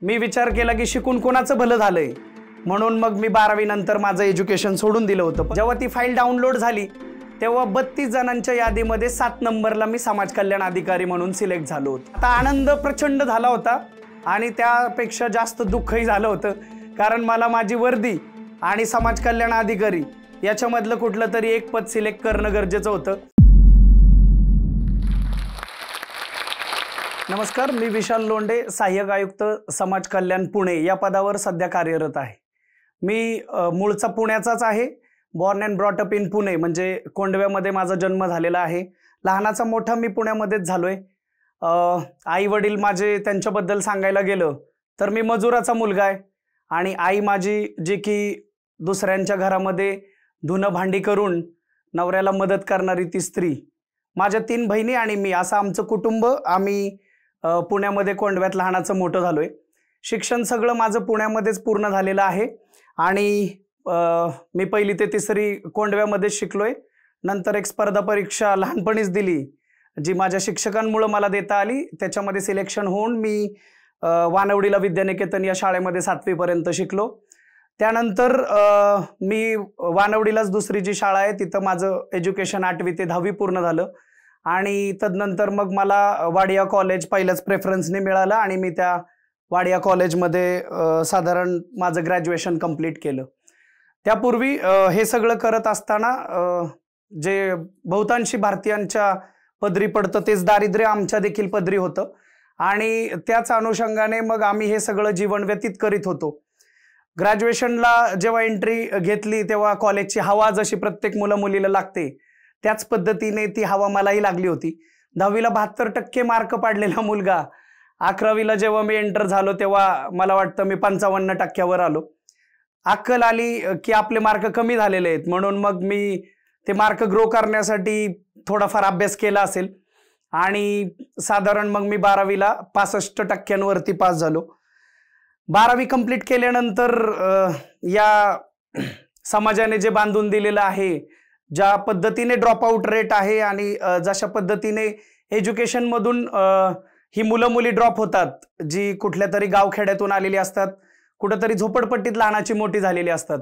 मी विचार केला की शिकून कोणाचं भलं झालंय, म्हणून मग मी 12वी नंतर माझं एज्युकेशन सोडून दिलं होतं। जेव्हा ती फाईल डाउनलोड झाली तेव्हा 32 जणांच्या यादीमध्ये 7 नंबरला मी समाज कल्याण अधिकारी म्हणून सिलेक्ट झालो होतो। आता आनंद प्रचंड झाला होता आणि त्यापेक्षा जास्त दुःखही झालं होतं, कारण मला माझी वर्दी आणि समाज कल्याण अधिकारी याच्यामधलं कुठलं तरी एक पद सिलेक्ट करणं गरजेचं होतं। नमस्कार, मी विशाल लोंढे, सहाय्यक आयुक्त समाज कल्याण पुणे या पदावर सध्या कार्यरत आहे। मी मूळचा पुण्याचाच आहे, born and brought up in Pune, म्हणजे कोंडव्यामध्ये माझा जन्म झालेला आहे। लहानाचा मोठा मी पुण्यामध्येच झालोय। आई वडील माझे त्यांच्याबद्दल सांगायला गेलं तर मी मजुराचा मुलगा आहे आणि आई माझी जी की दुसऱ्यांच्या घरामध्ये धुणं भांडी करून नवऱ्याला मदत करणारी ती स्त्री। माझ्या 3 बहिणी आणि मी, असं आमचं कुटुंब। आम्ही पुण्यामध्ये कोंडव्यात लहानाचं मोठं झालोय। शिक्षण सगळं माझं पुण्यामध्येच पूर्ण झालेलं आहे आणि मी 1ली ते 3री कोंडव्यामध्ये शिकलोय। नंतर एक स्पर्धा परीक्षा लहानपणीच दिली जी माझ्या शिक्षकांमुळे मला देता आली। त्याच्यामध्ये सिलेक्शन होऊन मी वानवडीला विद्यानिकेतन या शाळेमध्ये 7वी पर्यंत शिकलो। त्यानंतर मी वानवडीलाच दुसरी जी शाळा आहे तिथं माझं एज्युकेशन 8वी ते 10वी पूर्ण झालं आणि तदनंतर मग मला वाडिया कॉलेज पहिल्याच प्रेफरन्सने मिळालं आणि मी त्या वाडिया कॉलेजमध्ये साधारण माझं ग्रॅज्युएशन कंप्लीट केलं। त्यापूर्वी हे सगळं करत असताना जे बहुतांशी भारतीयांच्या पदरी पडतं तेच दारिद्र्य आमच्या देखील पदरी होतं आणि त्याच अनुषंगाने मग आम्ही हे सगळं जीवन व्यतीत करीत होतो। ग्रॅज्युएशनला जेव्हा एंट्री घेतली तेव्हा कॉलेजची हवा जशी प्रत्येक मुलीला लागते त्याच पद्धतीने ती हवा मलाही लागली होती। 10वीला 72% मार्क पाडलेला मुलगा 11वीला जेव्हा मी एंटर झालो तेव्हा मला वाटतं मी 55% आलो। अक्कल आली की आपले मार्क कमी झालेले आहेत, म्हणून मग मी ते मार्क ग्रो करण्यासाठी थोडाफार अभ्यास केला असेल आणि साधारण मग मी 12वीला 65% पास झालो। 12वी कंप्लीट केल्यानंतर या समाजाने जे बांधून दिलेलं आहे, ज्या पद्धतीने ड्रॉप आउट रेट आहे आणि जशा पद्धतीने एज्युकेशन मधून ही मुली ड्रॉप होतात, जी कुठल्या तरी गावखेड्यातून आलेली असतात, कुठेतरी झोपडपट्टीत लहानाची मोठी झालेली असतात,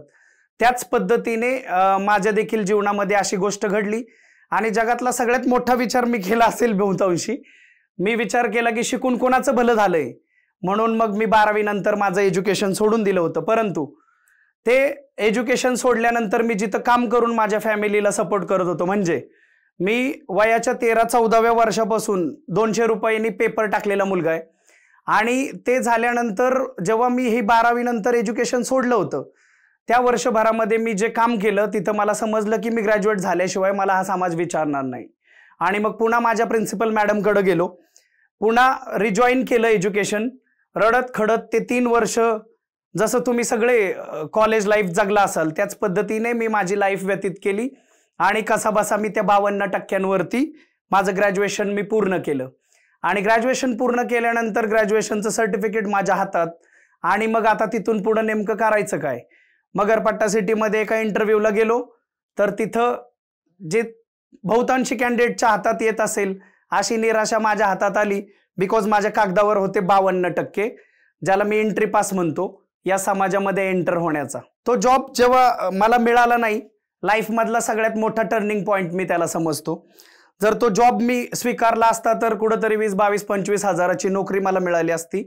त्याच पद्धतीने माझ्या देखील जीवनामध्ये अशी गोष्ट घडली आणि जगातला सगळ्यात मोठा विचार मी केला असेल बहुतांशी। मी विचार केला की शिकून कोणाचं भलं झालंय, म्हणून मग मी 12वी नंतर माझं एज्युकेशन सोडून दिलं होतं। परंतु ते एज्युकेशन सोडल्यानंतर मी जिथं काम करून माझ्या फॅमिलीला सपोर्ट करत होतो, म्हणजे मी वयाच्या 13-14व्या वर्षापासून 200 रुपयांनी पेपर टाकलेला मुलगा आहे आणि ते झाल्यानंतर जेव्हा मी ही 12वी नंतर एज्युकेशन सोडलं होतं त्या वर्षभरामध्ये मी जे काम केलं तिथं मला समजलं की मी ग्रॅज्युएट झाल्याशिवाय मला हा समाज विचारणार नाही आणि मग पुन्हा माझ्या प्रिन्सिपल मॅडमकडे गेलो, पुन्हा रिजॉईन केलं एज्युकेशन। रडत खडत ते 3 वर्ष जसं तुम्ही सगळे कॉलेज लाईफ जगला असाल त्याच पद्धतीने मी माझी लाईफ व्यतीत केली आणि कसाबसा मी त्या 52% माझं ग्रॅज्युएशन मी पूर्ण केलं आणि ग्रॅज्युएशन पूर्ण केल्यानंतर ग्रॅज्युएशनचं सर्टिफिकेट माझ्या हातात आणि मग आता तिथून पुढे नेमकं करायचं काय। मगरपट्टा सिटीमध्ये एका इंटरव्ह्यूला गेलो तर तिथं जे बहुतांशी कॅन्डिडेटच्या हातात येत असेल अशी निराशा माझ्या हातात आली, बिकॉज माझ्या कागदावर होते 52%, ज्याला मी एंट्री पास म्हणतो या समाजामध्ये एंटर होण्याचा। तो जॉब जेव्हा मला मिळाला नाही, लाईफ मधला सगळ्यात मोठा टर्निंग पॉइंट मी त्याला समजतो। जर तो जॉब मी स्वीकारला असता तर कुठेतरी 20-22-25 हजाराची नोकरी मला मिळाली असती,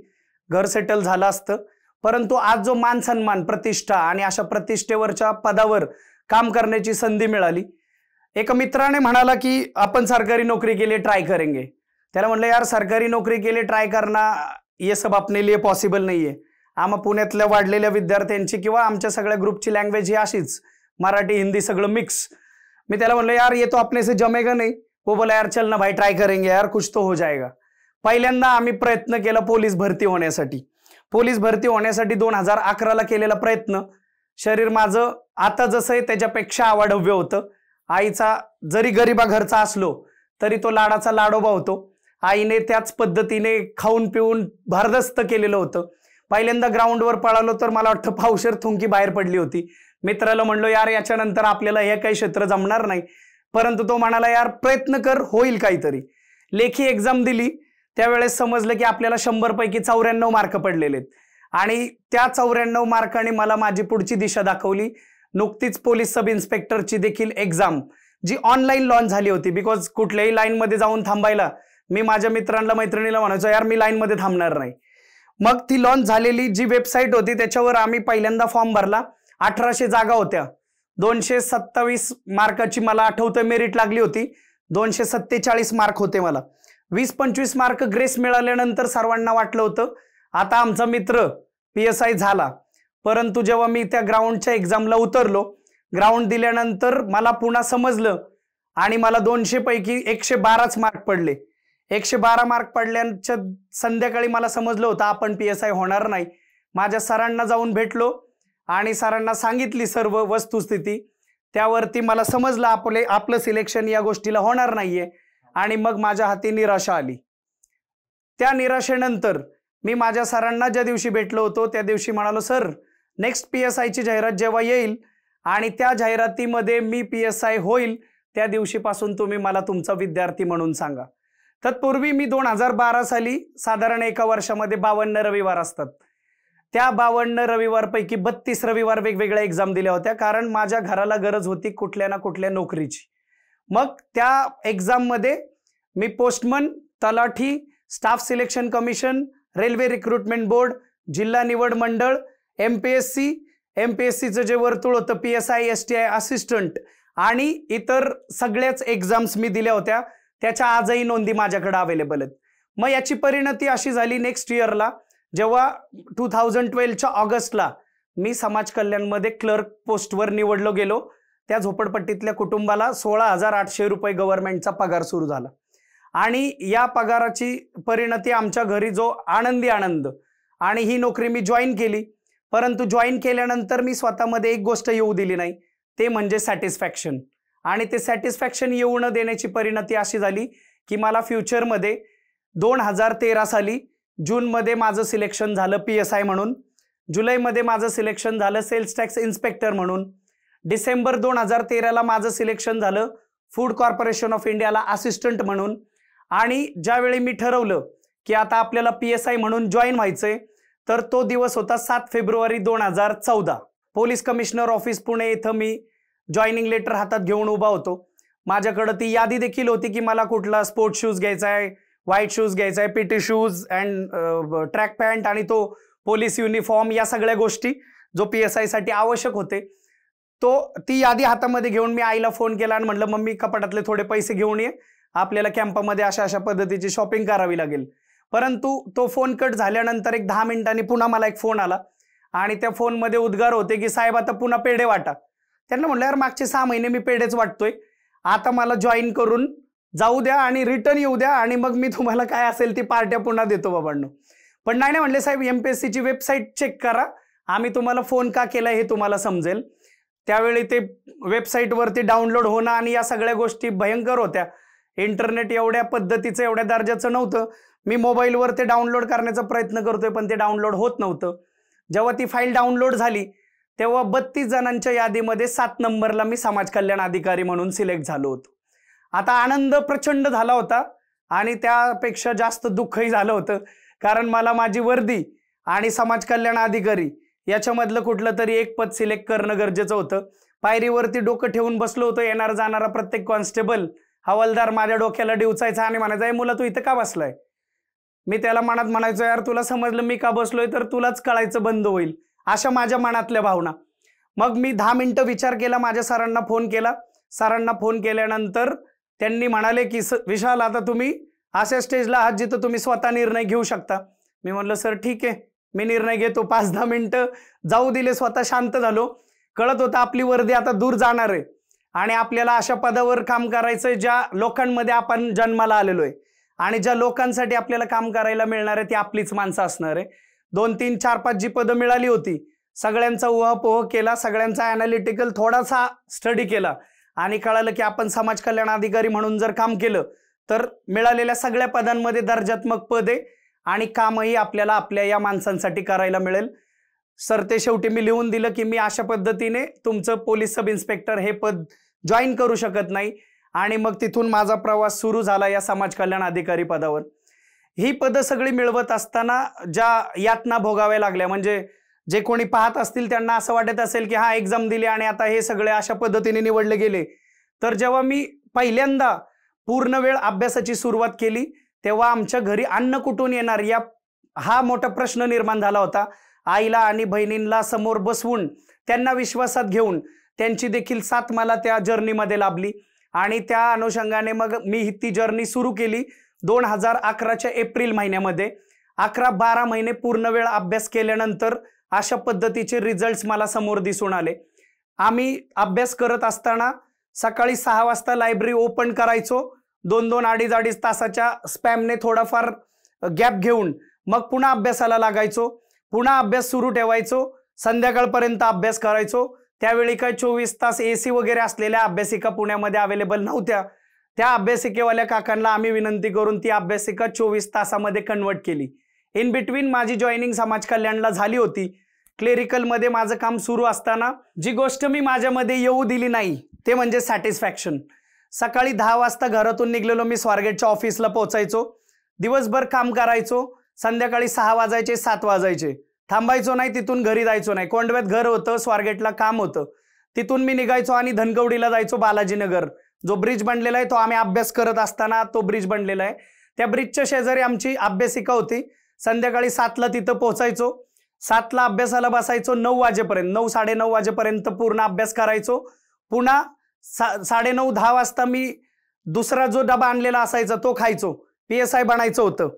घर सेटल झालं असतं। परंतु आज जो मान सन्मान, प्रतिष्ठा आणि अशा प्रतिष्ठेवरच्या पदावर काम करण्याची संधी मिळाली। एका मित्राने म्हणाला की आपण सरकारी नौकरी के लिए ट्राई करेंगे। त्याला म्हणलं यार सरकारी नौकरी के लिए ट्राय करना ये सब अपने लिए पॉसिबल नहीं है। आम्हा पुण्यातल्या वाढलेल्या विद्यार्थ्यांची किंवा आमच्या सगळ्या ग्रुपची लँग्वेज ही अशीच, मराठी हिंदी सगळं मिक्स। मी त्याला म्हणलं यार ये तो अपने से जमेगा नहीं। वो बोला यार चल ना भाई ट्राय करेंगे यार, कुछ तो हो जाएगा। पहिल्यांदा आम्ही प्रयत्न केला पोलीस भरती होण्यासाठी। पोलीस भरती होण्यासाठी 2011ला केलेला प्रयत्न, शरीर माझं आता जसं आहे त्याच्यापेक्षा आवाढव्य होतं। आईचा जरी गरीबा घरचा असलो तरी तो लाडाचा लाडोबा होतो। आईने त्याच पद्धतीने खाऊन पिऊन भारदस्त केलेलं होतं। पहिल्यांदा ग्राउंडवर पळालो तर मला वाटतं पावशेर थुंकी बाहेर पडली होती। मित्राला म्हणलो यार याच्यानंतर आपल्याला हे काही क्षेत्र जमणार नाही, परंतु तो म्हणाला यार प्रयत्न कर, होईल काहीतरी। लेखी एग्जाम दिली त्यावेळेस समजलं की आपल्याला 100 पैकी 94 मार्क पडलेले आहेत। आणि त्या 94 मार्काने मला माझी पुढची दिशा दाखवली. नुकतीच पोलीस सब इन्स्पेक्टरची देखील एक्झाम जी ऑनलाईन लॉन्च झाली होती, बिकॉज कुठल्याही लाईनमध्ये जाऊन थांबायला मी माझ्या मित्रांना मैत्रिणीला म्हणायचो यार मी लाईनमध्ये थांबणार नाही. मग ती लॉन्च झालेली जी वेबसाईट होती त्याच्यावर आम्ही पहिल्यांदा फॉर्म भरला. 1800 जागा होत्या. 227 मार्काची मला आठवतं मेरिट लागली होती. 247 मार्क होते मला. 20-25 मार्क ग्रेस मिळाल्यानंतर सर्वांना वाटलं होतं आता आमचा मित्र PSI झाला. परंतु जेव्हा मी त्या ग्राउंडच्या एक्झामला उतरलो, ग्राउंड दिल्यानंतर मला पुन्हा समजलं आणि मला 200 पैकी 112च मार्क पडले. 112 मार्क पडल्याच्या संध्याकाळी मला समजलं होतं आपण PSI होणार नाही. माझ्या सरांना जाऊन भेटलो आणि सरांना सांगितली सर्व वस्तुस्थिती. त्यावरती मला समजलं आपलं सिलेक्शन या गोष्टीला होणार नाहीये आणि मग माझ्या हाती निराशा आली. त्या निराशेनंतर मी माझ्या सरांना ज्या दिवशी भेटलो होतो त्या दिवशी म्हणालो सर नेक्स्ट PSI ची जाहिरात जेव्हा येईल आणि त्या जाहिरातीमध्ये मी PSI होईल त्या दिवशीपासून तुम्ही मला तुमचा विद्यार्थी म्हणून सांगा. तत्पूर्वी मी 2012 साली साधारण एका वर्षामध्ये 52 रविवार असतात. त्या 52 रविवारपैकी 32 रविवार वेगवेगळ्या एक्झाम दिल्या होत्या, कारण माझ्या घराला गरज होती कुठल्या ना कुठल्या नोकरीची. मग त्या एक्झाममध्ये मी पोस्टमन, तलाठी, staff selection commission, railway recruitment board, जिल्हा निवड मंडळ, MPSCचं जे वर्तुळ होतं PSI STI असिस्टंट आणि इतर सगळ्याच एक्झाम्स मी दिल्या होत्या. त्याच्या आजही नोंदी माझ्याकडे अवेलेबल आहेत. मग याची परिणती अशी झाली नेक्स्ट इयरला जेव्हा 2012च्या ऑगस्टला मी समाज कल्याणमध्ये क्लर्क पोस्टवर निवडलो गेलो. त्या झोपडपट्टीतल्या कुटुंबाला 16,800 रुपये गव्हर्नमेंटचा पगार सुरू झाला आणि या पगाराची परिणती आमच्या घरी जो आनंदी आनंद आणि ही नोकरी मी जॉईन केली. परंतु जॉईन केल्यानंतर मी स्वतःमध्ये एक गोष्ट येऊ दिली नाही, ते म्हणजे सॅटिस्फॅक्शन. आणि ते सॅटिस्फॅक्शन येऊ न देण्याची परिणती अशी झाली की मला फ्युचरमध्ये 2013 साली जूनमध्ये माझं सिलेक्शन झालं PSI म्हणून, जुलैमध्ये माझं सिलेक्शन झालं सेल्स टॅक्स इन्स्पेक्टर म्हणून, डिसेंबर 2013ला माझं सिलेक्शन झालं फूड कॉर्पोरेशन ऑफ इंडियाला असिस्टंट म्हणून. आणि ज्यावेळी मी ठरवलं की आता आपल्याला PSI म्हणून जॉईन व्हायचंय तर तो दिवस होता 7 February 2014. Police commissioner office Pune इथं मी जॉईनिंग लेटर हातात घेऊन उभा होतो. माझ्याकडे ती यादी देखील होती की मला कुठला स्पोर्ट्स शूज घ्यायचा आहे, व्हाईट शूज घ्यायचा आहे, PT shoes and track pant आणि तो पोलीस युनिफॉर्म, या सगळ्या गोष्टी जो PSI साठी आवश्यक होते. ती यादी हातामध्ये घेऊन मी आईला फोन केला आणि म्हटलं मम्मी कपाटातले थोडे पैसे घेऊन ये, आपल्याला कॅम्पामध्ये अशा पद्धतीची शॉपिंग करावी लागेल. परंतु तो फोन कट झाल्यानंतर एक 10 मिनिटांनी पुन्हा मला एक फोन आला आणि त्या फोनमध्ये उद्गार होते की साहेब आता पुन्हा पेढे वाटा. त्यांना म्हटलं यार मागचे 6 महिने मी पेढेच वाटतोय, आता मला जॉईन करून जाऊ द्या आणि रिटर्न येऊ द्या आणि मग मी तुम्हाला काय असेल ती पार्ट्या पुन्हा देतो बाबांनो. पण नाही म्हटले साहेब MPSCची वेबसाईट चेक करा, आम्ही तुम्हाला फोन का केला हे तुम्हाला समजेल. त्यावेळी ते वेबसाईटवरती डाउनलोड होणं आणि या सगळ्या गोष्टी भयंकर होत्या. इंटरनेट एवढ्या पद्धतीचं एवढ्या दर्जाचं नव्हतं. मी मोबाईलवर ते डाउनलोड करण्याचा प्रयत्न करतोय पण ते डाउनलोड होत नव्हतं. जेव्हा ती फाईल डाउनलोड झाली तेव्हा 32 जणांच्या यादीमध्ये 7 नंबरला मी समाज कल्याण अधिकारी म्हणून सिलेक्ट झालो होतो. आता आनंद प्रचंड झाला होता आणि त्यापेक्षा जास्त दुःखही झालं होतं, कारण मला माझी वर्दी आणि समाज कल्याण अधिकारी याच्यामधलं कुठलं तरी एक पद सिलेक्ट करणं गरजेचं होतं. पायरीवरती डोकं ठेवून बसलो होतो. येणारा जाणारा प्रत्येक कॉन्स्टेबल हवालदार माझ्या डोक्याला डिवचायचा आणि म्हणायचा मुला तू इथं का बसलाय. मी त्याला मनात म्हणायचो यार तुला समजलं मी का बसलोय तर तुलाच कळायचं बंद होईल, अशा माझ्या मनातल्या भावना. मग मी 10 मिनिटं विचार केला, माझ्या सरांना फोन केला. सरांना फोन केल्यानंतर त्यांनी म्हणाले की विशाल आता तुम्ही अशा स्टेजला आहात जिथं तुम्ही स्वतः निर्णय घेऊ शकता. मी म्हणलं सर ठीक आहे मी निर्णय घेतो. 5-10 मिनिटं जाऊ दिले, स्वतः शांत झालो. कळत होतं आपली वर्दी आता दूर जाणार आहे आणि आपल्याला अशा पदावर काम करायचंय ज्या लोकांमध्ये आपण जन्माला आलेलो आहे आणि ज्या लोकांसाठी आपल्याला काम करायला मिळणार आहे ती आपलीच माणसं असणार आहे. 2-3, 4-5 जी पदं मिळाली होती सगळ्यांचा उहापोह केला, सगळ्यांचा ॲनालिटिकल थोडासा स्टडी केला आणि कळालं की आपण समाज कल्याण अधिकारी म्हणून जर काम केलं तर मिळालेल्या सगळ्या पदांमध्ये दर्जात्मक पद आहे आणि कामही आपल्याला आपल्या या माणसांसाठी करायला मिळेल. सर ते शेवटी मी लिहून दिलं की मी अशा पद्धतीने तुमचं पोलीस सब इन्स्पेक्टर हे पद जॉईन करू शकत नाही आणि मग तिथून माझा प्रवास सुरू झाला या समाज कल्याण अधिकारी पदावर. ही पदं सगळी मिळवत असताना ज्या यातना भोगाव्या लागल्या, म्हणजे जे कोणी पाहत असतील त्यांना असं वाटत असेल की हा एक्झाम दिली आणि आता हे सगळे अशा पद्धतीने निवडले गेले. तर जेव्हा मी पहिल्यांदा पूर्ण वेळ अभ्यासाची सुरुवात केली तेव्हा आमच्या घरी अन्न कुठून येणार हा मोठा प्रश्न निर्माण झाला होता. आईला आणि बहिणींना समोर बसवून त्यांना विश्वासात घेऊन त्यांची देखील साथ मला त्या जर्नीमध्ये लाभली आणि त्या अनुषंगाने मग मी ती जर्नी सुरू केली 2011च्या एप्रिल महिन्यामध्ये. 11-12 महिने पूर्ण वेळ अभ्यास केल्यानंतर अशा पद्धतीचे रिझल्ट्स मला समोर दिसून आले. आम्ही अभ्यास करत असताना सकाळी 6 वाजता लायब्ररी ओपन करायचो, 2-2, अडीच तासाच्या स्पॅमने थोडाफार गॅप घेऊन मग पुन्हा अभ्यासाला लागायचो, पुन्हा अभ्यास सुरू ठेवायचो, संध्याकाळपर्यंत अभ्यास करायचो. त्यावेळी काय 24 तास AC वगैरे असलेल्या अभ्यासिका पुण्यामध्ये अवेलेबल नव्हत्या. त्या अभ्यासिकेवाल्या काकांना आम्ही विनंती करून ती अभ्यासिका 24 तासामध्ये कन्वर्ट केली. इन बिटवीन माझी जॉईनिंग समाज कल्याणला झाली होती. क्लेरिकलमध्ये माझं काम सुरू असताना जी गोष्ट मी माझ्यामध्ये येऊ दिली नाही ते म्हणजे सॅटिस्फॅक्शन. सकाळी 10 वाजता घरातून निघलेलो मी स्वारगेटच्या ऑफिसला पोहोचायचो, दिवसभर काम करायचो, संध्याकाळी 6 वाजायचे 7 वाजायचे, थांबायचो नाही, तिथून घरी जायचो नाही. कोंडव्यात घर होतं, स्वारगेटला काम होतं, तिथून मी निघायचो आणि धनकवडीला जायचो. बालाजीनगर जो ब्रिज बनलेला आहे तो आम्ही अभ्यास करत असताना तो ब्रिज बनलेला आहे, त्या ब्रिजच्या शेजारी आमची अभ्यासिका होती. संध्याकाळी 7ला तिथं पोहोचायचो, 7ला अभ्यासाला बसायचो, 9 वाजेपर्यंत 9-9:30 वाजेपर्यंत पूर्ण अभ्यास करायचो. पुन्हा 9:30-10 वाजता मी दुसरा जो डबा आणलेला असायचा तो खायचो. PSI बनायचं होतं,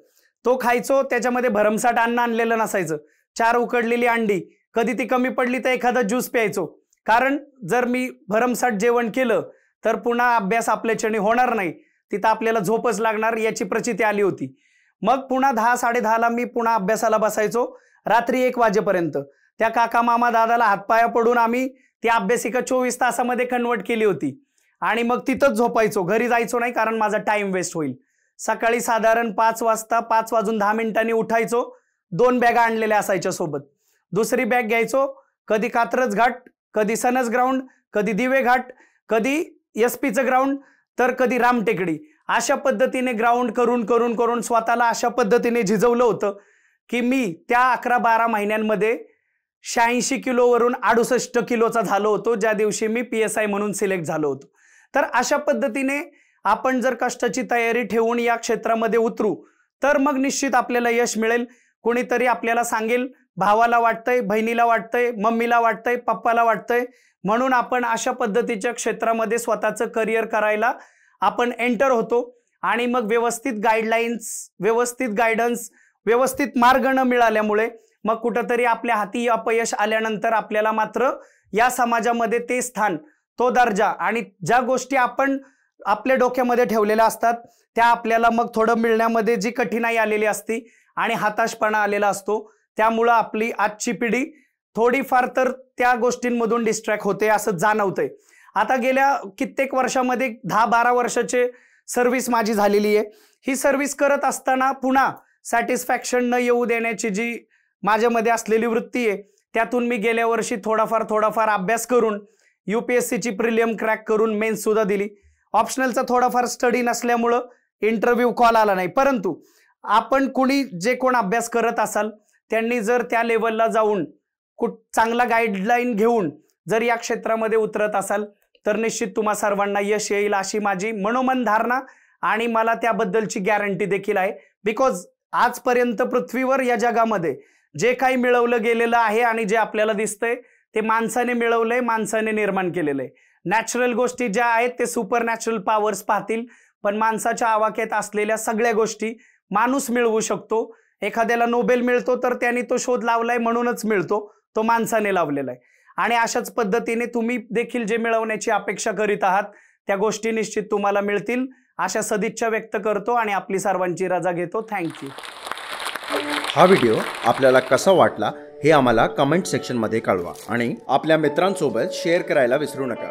तो खायचो. त्याच्यामध्ये भरमसाठ अन्न आणलेलं नसायचं, 4 उकडलेली अंडी, कधी ती कमी पडली तर एखादा ज्यूस प्यायचो. कारण जर मी भरमसाठ जेवण केलं तर पुन्हा अभ्यास आपल्याच्याने होणार नाही, तिथं आपल्याला झोपच लागणार याची प्रचिती आली होती. मग पुन्हा 10-10:30ला मी पुन्हा अभ्यासाला बसायचो रात्री 1 वाजेपर्यंत. त्या काका मामा दादाला हातपाया पडून आम्ही ती अभ्यासिका 24 तासामध्ये कन्वर्ट केली होती आणि मग तिथंच झोपायचो, घरी जायचो नाही कारण माझा टाइम वेस्ट होईल. सकाळी साधारण 5 वाजता 5:10 उठायचो, 2 बॅगा आणलेल्या असायच्या सोबत. दुसरी बॅग घ्यायचो, कधी कात्रज घाट, कधी सनस ग्राउंड, कधी दिवे घाट, कधी SPचं ग्राउंड, तर कधी रामटेकडी. अशा पद्धतीने ग्राउंड करून करून करून स्वतःला अशा पद्धतीने झिजवलं होतं की मी त्या 11-12 महिन्यांमध्ये 86 किलोवरून 68 किलोचा झालो होतो, ज्या दिवशी मी PSI म्हणून सिलेक्ट झालो होतो. तर अशा पद्धतीने आपण जर कष्टाची तयारी ठेवून या क्षेत्रामध्ये उतरू तर मग निश्चित आपल्याला यश मिळेल. कोणीतरी आपल्याला सांगेल, भावाला वाटतंय, बहिणीला वाटतंय, मम्मीला वाटतंय, पप्पाला वाटतंय, म्हणून आपण अशा पद्धतीच्या क्षेत्रामध्ये स्वतःचं करिअर करायला आपण एंटर होतो आणि मग व्यवस्थित गाईडलाईन्स, व्यवस्थित गायडन्स, व्यवस्थित मार्ग न मिळाल्यामुळे मग कुठंतरी आपल्या हाती अपयश आल्यानंतर आपल्याला मात्र या समाजामध्ये ते स्थान, तो दर्जा आणि ज्या गोष्टी आपण आपल्या डोक्यामध्ये ठेवलेल्या असतात त्या आपल्याला मग थोडं मिळण्यामध्ये जी कठीणाई आलेली असती आणि हताशपणा आलेला असतो, त्यामुळं आपली आजची पिढी थोडीफार तर त्या गोष्टींमधून डिस्ट्रॅक्ट होते असं जाणवतंय. आता गेल्या कित्येक वर्षामध्ये 10-12 वर्षाचे सर्व्हिस माझी झालेली आहे. ही सर्व्हिस करत असताना पुन्हा सॅटिस्फॅक्शन न येऊ देण्याची जी माझ्यामध्ये असलेली वृत्ती आहे, त्यातून मी गेल्या वर्षी थोडाफार अभ्यास करून UPSCची प्रिलियम क्रॅक करून मेन्स सुद्धा दिली. ऑप्शनलचा थोडाफार स्टडी नसल्यामुळं इंटरव्ह्यू कॉल आला नाही, परंतु आपण कुणी जे कोण अभ्यास करत असाल त्यांनी जर त्या लेवलला जाऊन चांगला गाईडलाईन घेऊन जर या क्षेत्रामध्ये उतरत असाल तर निश्चित तुम्हा सर्वांना यश येईल अशी माझी मनोमन धारणा आणि मला त्याबद्दलची गॅरंटी देखील आहे. बिकॉज आजपर्यंत पृथ्वीवर या जगामध्ये जे काही मिळवलं गेलेलं आहे आणि जे आपल्याला दिसतंय ते माणसाने मिळवलंय, माणसाने निर्माण केलेलं आहे. नॅचरल गोष्टी ज्या आहेत ते सुपर नॅचरल पॉवर्स पाहतील, पण माणसाच्या आवाक्यात असलेल्या सगळ्या गोष्टी माणूस मिळवू शकतो. एखाद्याला नोबेल मिळतो तर त्यांनी तो शोध लावलाय म्हणूनच मिळतो, तो माणसाने लावलेला आहे. आणि अशाच पद्धतीने तुम्ही देखील जे मिळवण्याची अपेक्षा करीत आहात त्या गोष्टी निश्चित तुम्हाला मिळतील अशा सदिच्छा व्यक्त करतो आणि आपली सर्वांची रजा घेतो. थँक्यू. हा व्हिडिओ आपल्याला कसा वाटला हे आम्हाला कमेंट सेक्शनमध्ये कळवा आणि आपल्या मित्रांसोबत शेअर करायला विसरू नका.